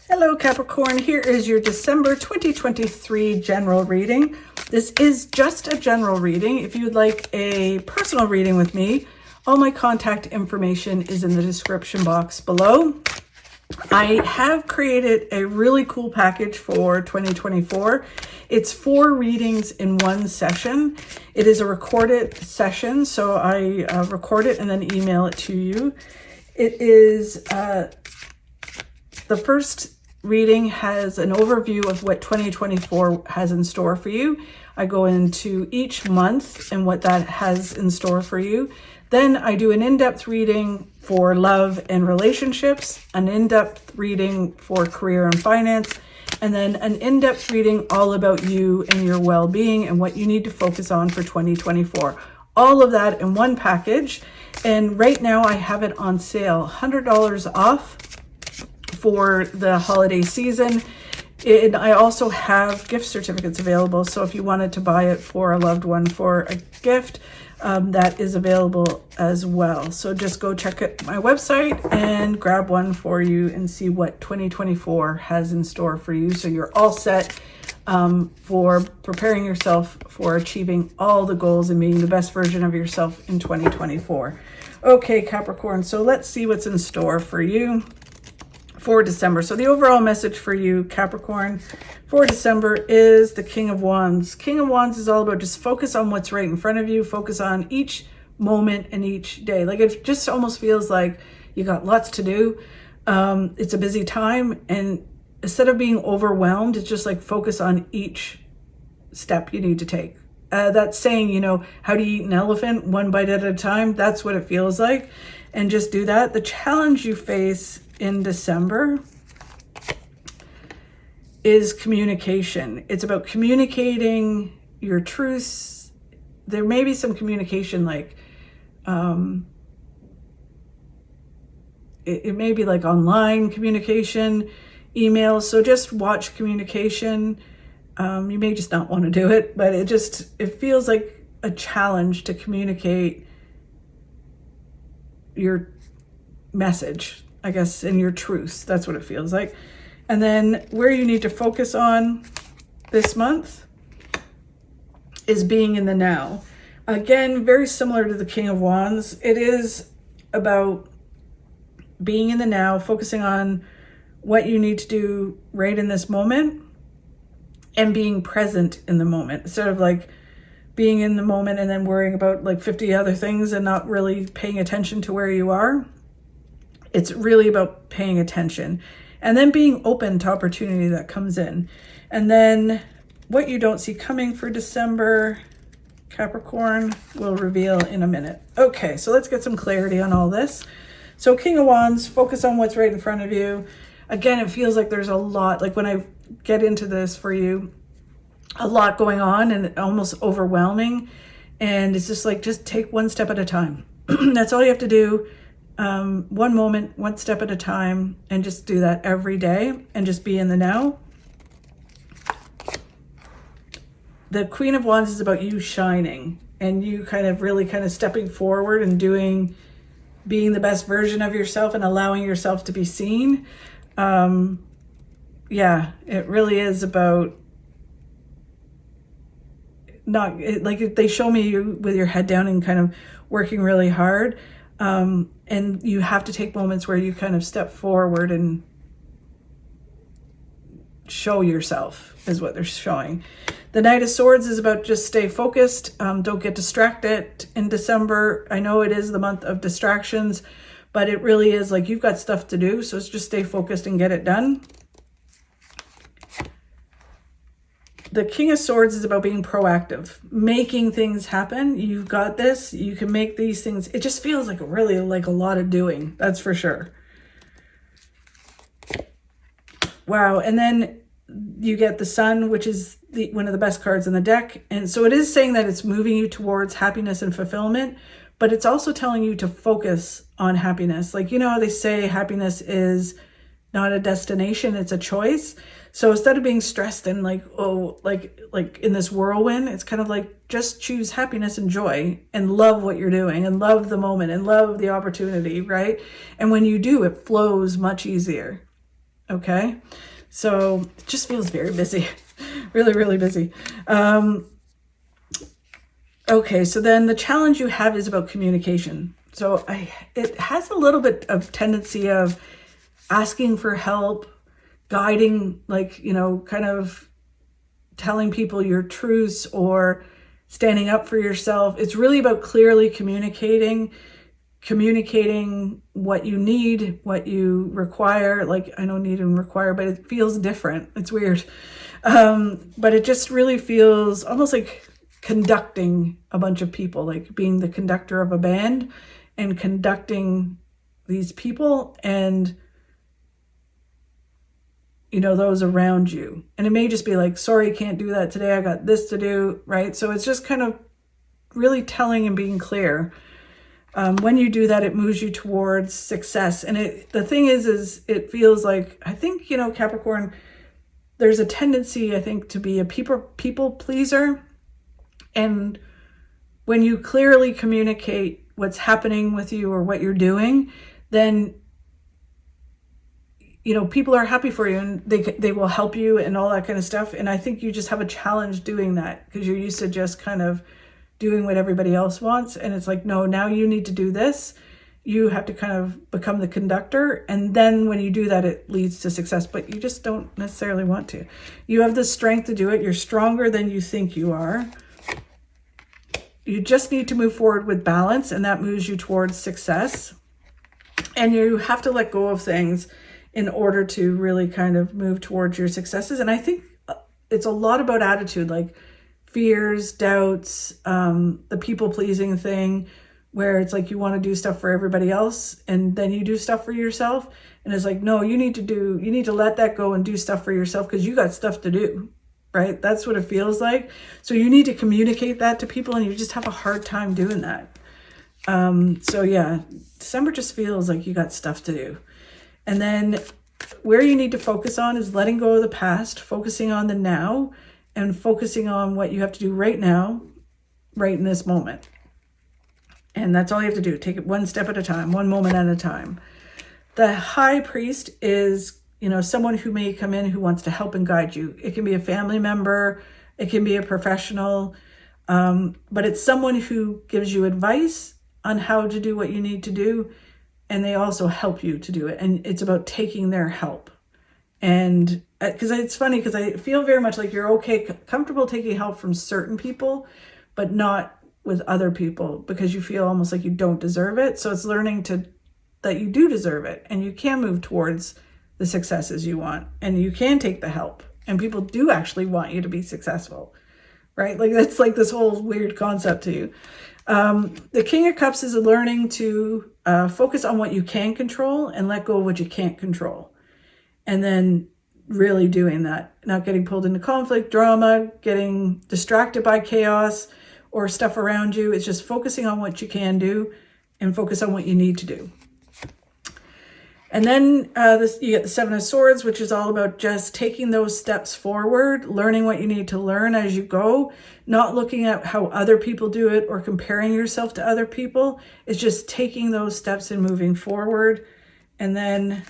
Hello Capricorn, here is your December 2023 general reading. This is just a general reading. If you'd like a personal reading with me, all my contact information is in the description box below. I have created a really cool package for 2024. It's 4 readings in one session. It is a recorded session, so I record it and then email it to you. It is the first reading has an overview of what 2024 has in store for you. I go into each month and what that has in store for you. Then I do an in-depth reading for love and relationships, an in-depth reading for career and finance, and then an in-depth reading all about you and your well-being and what you need to focus on for 2024. All of that in one package. And right now I have it on sale, $100 off for the holiday season. And I also have gift certificates available. So if you wanted to buy it for a loved one for a gift, that is available as well. So just go check out my website and grab one for you and see what 2024 has in store for you. So you're all set for preparing yourself for achieving all the goals and being the best version of yourself in 2024. Okay, Capricorn, so let's see what's in store for you for December. So the overall message for you, Capricorn, for December is the King of Wands. King of Wands is all about just focus on what's right in front of you, focus on each moment and each day. Like it just almost feels like you got lots to do. It's a busy time, and instead of being overwhelmed, it's just like focus on each step you need to take. That's saying, you know, how do you eat an elephant? One bite at a time. That's what it feels like. And just do that. The challenge you face in December is communication. It's about communicating your truths. There may be some communication like, it may be like online communication, emails. So just watch communication. You may just not want to do it, but it feels like a challenge to communicate your message, I guess, and your truths. That's what it feels like. And then where you need to focus on this month is being in the now. Again, very similar to the King of Wands. It is about being in the now, focusing on what you need to do right in this moment and being present in the moment, instead of like being in the moment and then worrying about like 50 other things and not really paying attention to where you are. It's really about paying attention and then being open to opportunity that comes in. And then what you don't see coming for December, Capricorn, will reveal in a minute. Okay, so let's get some clarity on all this. So King of Wands, focus on what's right in front of you. Again, it feels like there's a lot, like when I get into this for you, a lot going on and almost overwhelming. And it's just like, just take one step at a time. That's all you have to do. One moment, one step at a time, and just do that every day and just be in the now. The Queen of Wands is about you shining and you kind of stepping forward and being the best version of yourself and allowing yourself to be seen. Yeah, it really is about like they show me you with your head down and kind of working really hard. And you have to take moments where you kind of step forward and show yourself is what they're showing. The Knight of Swords is about just stay focused. Don't get distracted in December. I know it is the month of distractions, but it really is like you've got stuff to do. So it's just stay focused and get it done. The King of Swords is about being proactive, making things happen. You've got this. You can make these things. It just feels like really like a lot of doing. That's for sure. Wow. And then you get the Sun, which is one of the best cards in the deck. And so it is saying that it's moving you towards happiness and fulfillment, but it's also telling you to focus on happiness. Like, you know how they say happiness is not a destination, it's a choice. So instead of being stressed and like, oh, like in this whirlwind, it's kind of like just choose happiness and joy and love what you're doing and love the moment and love the opportunity, right? And when you do, it flows much easier. Okay. So it just feels very busy, really, really busy. Okay. So then the challenge you have is about communication. So it has a little bit of tendency of asking for help, guiding, like, kind of telling people your truths or standing up for yourself. It's really about clearly communicating what you need, what you require. Like, I don't need and require, but it feels different. It's weird. But it just really feels almost like conducting a bunch of people, like being the conductor of a band and conducting these people and those around you. And it may just be like, sorry, can't do that today. I got this to do, right? So it's just kind of really telling and being clear. When you do that, it moves you towards success. And the thing is it feels like, I think, Capricorn, there's a tendency, I think, to be a people pleaser. And when you clearly communicate what's happening with you or what you're doing, then people are happy for you and they will help you and all that kind of stuff. And I think you just have a challenge doing that because you're used to just kind of doing what everybody else wants. And it's like, no, now you need to do this. You have to kind of become the conductor. And then when you do that, it leads to success, but you just don't necessarily want to. You have the strength to do it. You're stronger than you think you are. You just need to move forward with balance, and that moves you towards success. And you have to let go of things in order to really kind of move towards your successes. And I think it's a lot about attitude, like fears, doubts, the people-pleasing thing, where it's like you want to do stuff for everybody else and then you do stuff for yourself. And it's like, no, you need to let that go and do stuff for yourself because you got stuff to do, right? That's what it feels like. So you need to communicate that to people and you just have a hard time doing that. So yeah, December just feels like you got stuff to do. And then where you need to focus on is letting go of the past, focusing on the now, and focusing on what you have to do right now, right in this moment. And that's all you have to do. Take it one step at a time, one moment at a time. The high priest is, someone who may come in who wants to help and guide you. It can be a family member. It can be a professional. But it's someone who gives you advice on how to do what you need to do. And they also help you to do it. And it's about taking their help. And because it's funny, because I feel very much like you're comfortable taking help from certain people, but not with other people because you feel almost like you don't deserve it. So it's learning that you do deserve it and you can move towards the successes you want and you can take the help and people do actually want you to be successful, right? Like that's like this whole weird concept to you. The King of Cups is learning to focus on what you can control and let go of what you can't control. And then really doing that, not getting pulled into conflict, drama, getting distracted by chaos or stuff around you. It's just focusing on what you can do and focus on what you need to do. And then you get the Seven of Swords, which is all about just taking those steps forward, learning what you need to learn as you go, not looking at how other people do it or comparing yourself to other people. It's just taking those steps and moving forward. And then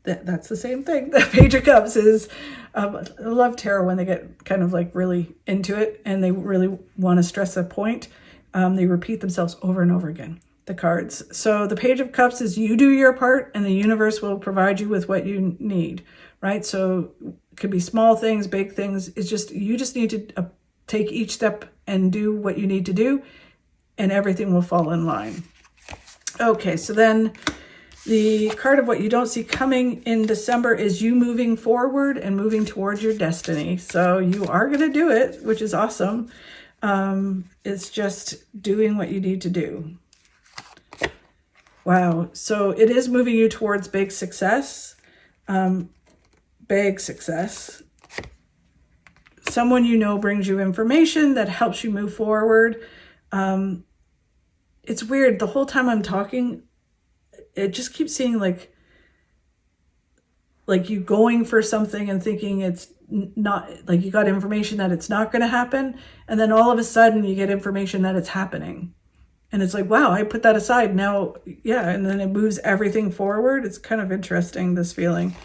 that's the same thing. The Page of Cups is, I love tarot when they get kind of like really into it and they really want to stress a point. They repeat themselves over and over again, the cards. So the Page of Cups is you do your part and the universe will provide you with what you need, right? So it could be small things, big things. It's just, you just need to take each step and do what you need to do and everything will fall in line. Okay, so then the card of what you don't see coming in December is you moving forward and moving towards your destiny. So you are going to do it, which is awesome. It's just doing what you need to do. Wow. So it is moving you towards big success. Big success. Someone you know brings you information that helps you move forward. It's weird. The whole time I'm talking, it just keeps seeing like you going for something and thinking it's not, like you got information that it's not going to happen. And then all of a sudden you get information that it's happening. And it's like, wow, I put that aside now. Yeah. And then it moves everything forward. It's kind of interesting, this feeling.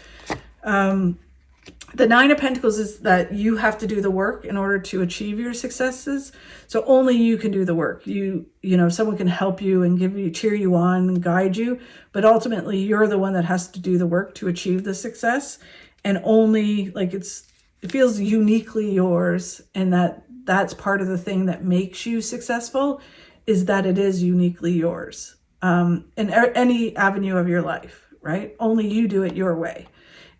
The Nine of Pentacles is that you have to do the work in order to achieve your successes. So only you can do the work. You know, someone can help you and give you, cheer you on and guide you, but ultimately you're the one that has to do the work to achieve the success. And only, like, it feels uniquely yours. And that's part of the thing that makes you successful, is that it is uniquely yours. In any avenue of your life, right? Only you do it your way.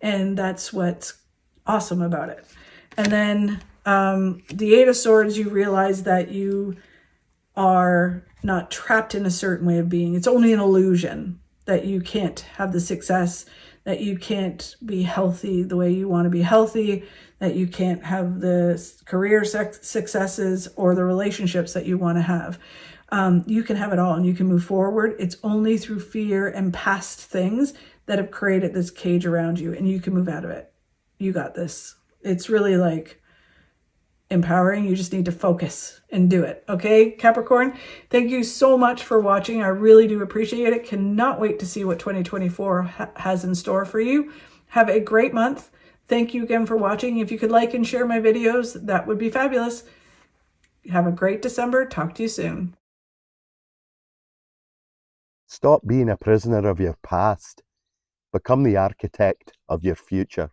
And that's what's awesome about it. And then the Eight of Swords, you realize that you are not trapped in a certain way of being. It's only an illusion, that you can't have the success, that you can't be healthy the way you want to be healthy, that you can't have the career successes or the relationships that you want to have. You can have it all and you can move forward. It's only through fear and past things that have created this cage around you, and you can move out of it. You got this. It's really like empowering. You just need to focus and do it. Okay, Capricorn, thank you so much for watching. I really do appreciate it. Cannot wait to see what 2024 has in store for you. Have a great month. Thank you again for watching. If you could like and share my videos, that would be fabulous. Have a great December. Talk to you soon. Stop being a prisoner of your past. Become the architect of your future.